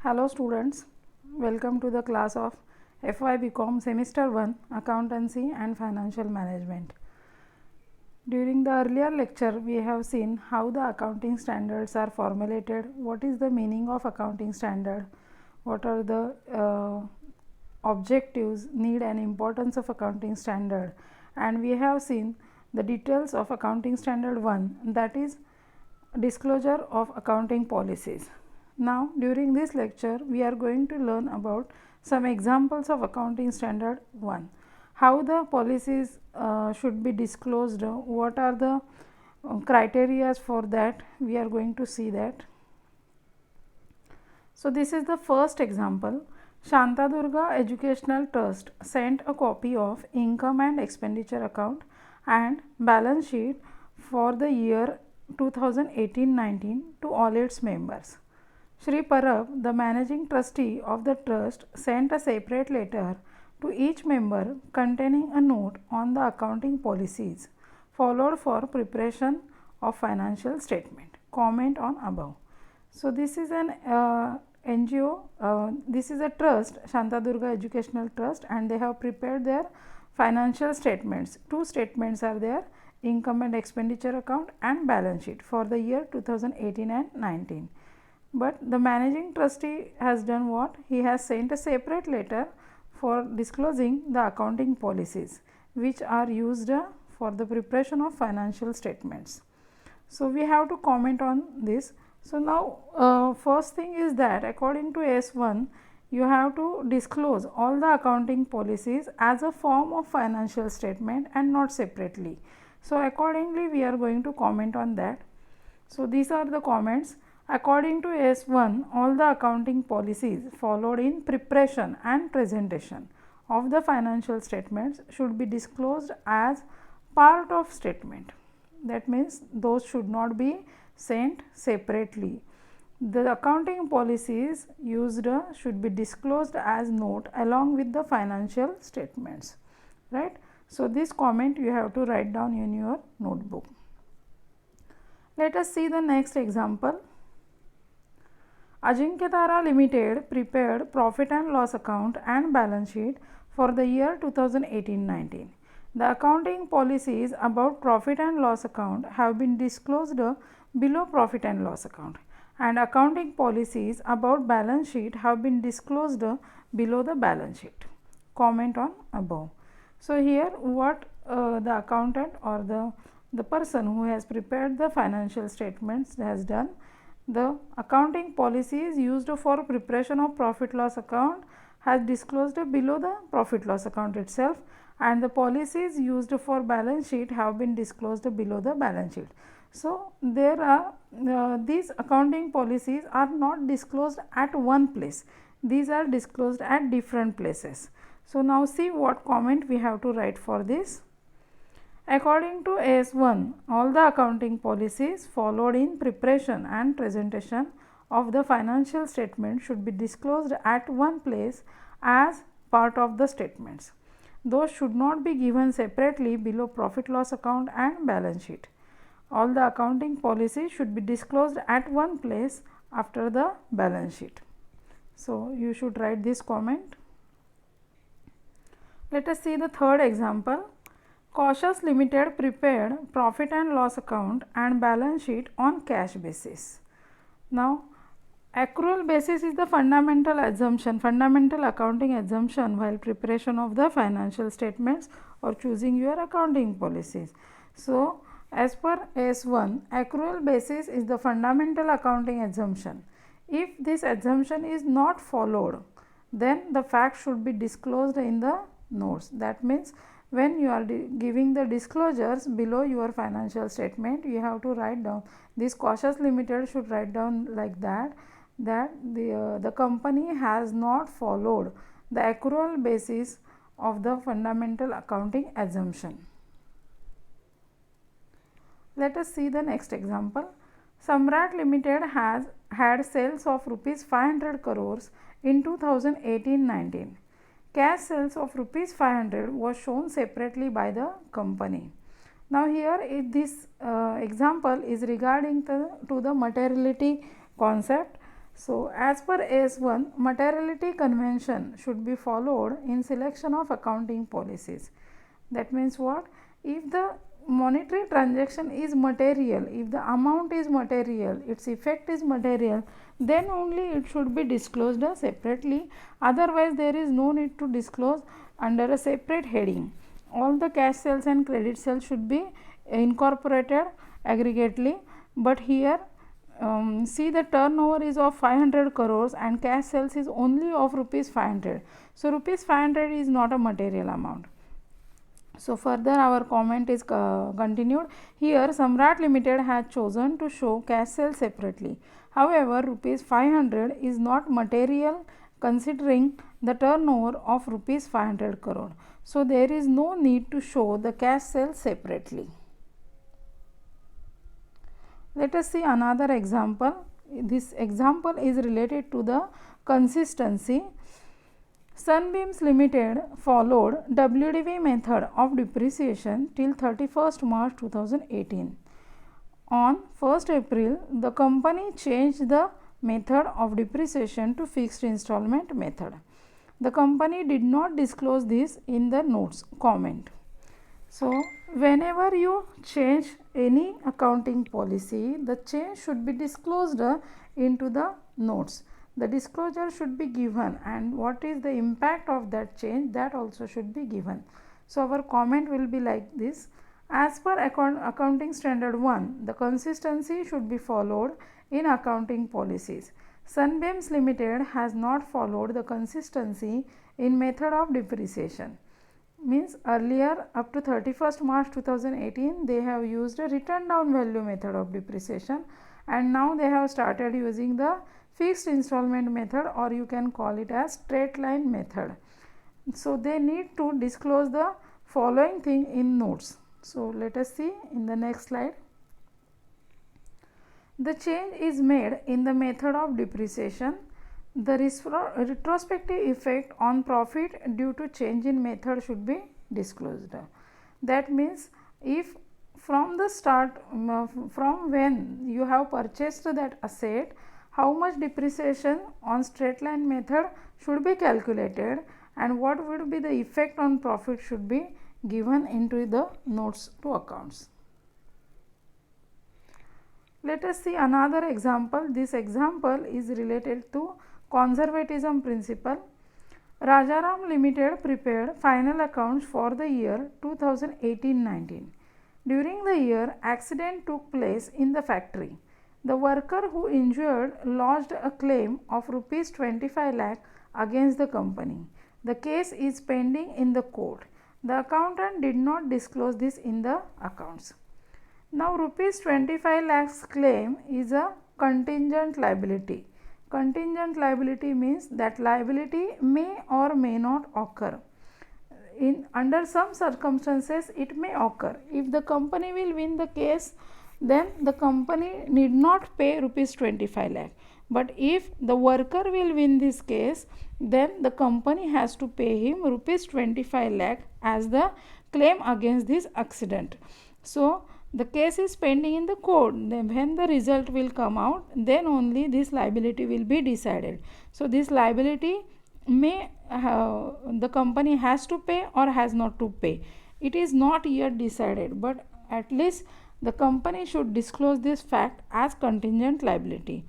Hello students, welcome to the class of FY BCom Semester 1 Accountancy and Financial Management. During the earlier lecture, we have seen how the accounting standards are formulated, what is the meaning of accounting standard, what are the objectives, need and importance of accounting standard, and we have seen the details of accounting standard 1, that is disclosure of accounting policies. Now during this lecture we are going to learn about some examples of accounting standard 1, how the policies should be disclosed, what are the criteria for that, we are going to see that. So this is the first example. Shantadurga Educational Trust sent a copy of income and expenditure account and balance sheet for the year 2018-19 to all its members. Shri Parab, the managing trustee of the trust, sent a separate letter to each member containing a note on the accounting policies followed for preparation of financial statement. Comment on above. So this is an NGO, this is a trust, Shantadurga Educational Trust, and they have prepared their financial statements. Two statements are there, income and expenditure account and balance sheet for the year 2018 and 19. But the managing trustee has done what? He has sent a separate letter for disclosing the accounting policies which are used for the preparation of financial statements. So we have to comment on this. So now first thing is that according to S1 you have to disclose all the accounting policies as a form of financial statement and not separately. So accordingly we are going to comment on that. So these are the comments. According to S1, all the accounting policies followed in preparation and presentation of the financial statements should be disclosed as part of statement. That means those should not be sent separately. The accounting policies used should be disclosed as note along with the financial statements, right? So this comment you have to write down in your notebook. Let us see the next example. Ajinkya Tara Limited prepared profit and loss account and balance sheet for the year 2018-19. The accounting policies about profit and loss account have been disclosed below profit and loss account, and accounting policies about balance sheet have been disclosed below the balance sheet. Comment on above. So here what the accountant or the person who has prepared the financial statements has done, the accounting policies used for preparation of profit loss account has disclosed below the profit loss account itself, and the policies used for balance sheet have been disclosed below the balance sheet. So there are these accounting policies are not disclosed at one place, these are disclosed at different places. So now see what comment we have to write for this. According to S1, all the accounting policies followed in preparation and presentation of the financial statement should be disclosed at one place as part of the statements. Those should not be given separately below profit loss account and balance sheet. All the accounting policies should be disclosed at one place after the balance sheet. So you should write this comment. Let us see the third example. Cautious Limited prepared profit and loss account and balance sheet on cash basis. Now accrual basis is the fundamental assumption, fundamental accounting assumption while preparation of the financial statements or choosing your accounting policies. So as per S1, accrual basis is the fundamental accounting assumption. If this assumption is not followed, then the fact should be disclosed in the notes. That means when you are giving the disclosures below your financial statement, you have to write down this. Cautious Limited should write down like that the company has not followed the accrual basis of the fundamental accounting assumption. Let us see the next example. Samrat Limited has had sales of rupees 500 crores in 2018-19. Cash sales of rupees 500 was shown separately by the company. Now here this example is regarding to the materiality concept. So, as per AS1, materiality convention should be followed in selection of accounting policies. That means what? If the monetary transaction is material, if the amount is material, its effect is material, then only it should be disclosed separately. Otherwise, there is no need to disclose under a separate heading. All the cash sales and credit sales should be incorporated aggregately, but here see, the turnover is of 500 crores and cash sales is only of rupees 500. So, rupees 500 is not a material amount. So, further our comment is continued. Here Samrat Limited has chosen to show cash sales separately. However, rupees 500 is not material considering the turnover of rupees 500 crore. So, there is no need to show the cash sales separately. Let us see another example. This example is related to the consistency. Sunbeams Limited followed WDV method of depreciation till 31st March 2018. On 1st April, the company changed the method of depreciation to fixed installment method. The company did not disclose this in the notes comment. So, whenever you change any accounting policy, the change should be disclosed into the notes. The disclosure should be given, and what is the impact of that change, that also should be given. So, our comment will be like this. As per accounting standard 1, the consistency should be followed in accounting policies. Sunbeams Limited has not followed the consistency in method of depreciation. Means earlier up to 31st March 2018 they have used a written down value method of depreciation, and now they have started using the fixed installment method, or you can call it as straight line method. So, they need to disclose the following thing in notes. So, let us see in the next slide. The change is made in the method of depreciation. The retrospective effect on profit due to change in method should be disclosed. That means, if from the start, from when you have purchased that asset, how much depreciation on straight line method should be calculated, and what would be the effect on profit should be given into the notes to accounts. Let us see another example. This example is related to conservatism principle. Rajaram Limited prepared final accounts for the year 2018-19. During the year, accident took place in the factory. The worker who injured lodged a claim of rupees 25 lakh against the company. The case is pending in the court. The accountant did not disclose this in the accounts. Now, rupees 25 lakhs claim is a contingent liability. Contingent liability means that liability may or may not occur. Under some circumstances it may occur. If the company will win the case, then the company need not pay rupees 25 lakh. But if the worker will win this case, then the company has to pay him rupees 25 lakh as the claim against this accident. So, the case is pending in the court. Then when the result will come out, then only this liability will be decided. So, this liability may the company has to pay or has not to pay. It is not yet decided, but at least the company should disclose this fact as contingent liability.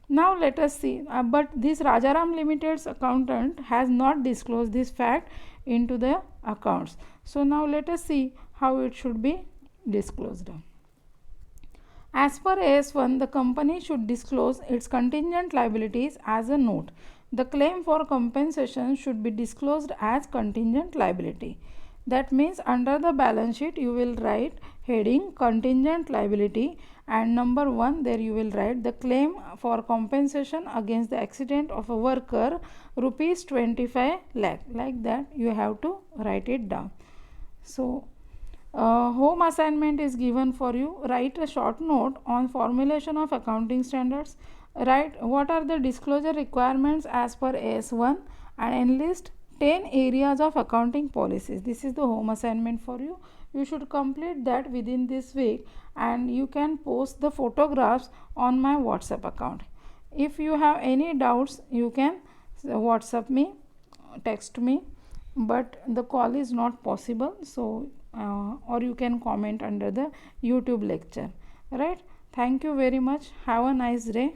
Now, let us see, but this Rajaram Limited's accountant has not disclosed this fact into the accounts. So, now let us see how it should be disclosed. As per AS1, the company should disclose its contingent liabilities as a note. The claim for compensation should be disclosed as contingent liability. That means, under the balance sheet you will write heading contingent liability, and number 1 there you will write the claim for compensation against the accident of a worker rupees 25 lakh. Like that you have to write it down. So, home assignment is given for you. Write a short note on formulation of accounting standards. Write what are the disclosure requirements as per AS1 and enlist 10 areas of accounting policies. This is the home assignment for you. You should complete that within this week, and you can post the photographs on my WhatsApp account. If you have any doubts, you can WhatsApp me, text me, but the call is not possible. So or you can comment under the YouTube lecture, right? Thank you very much. Have a nice day.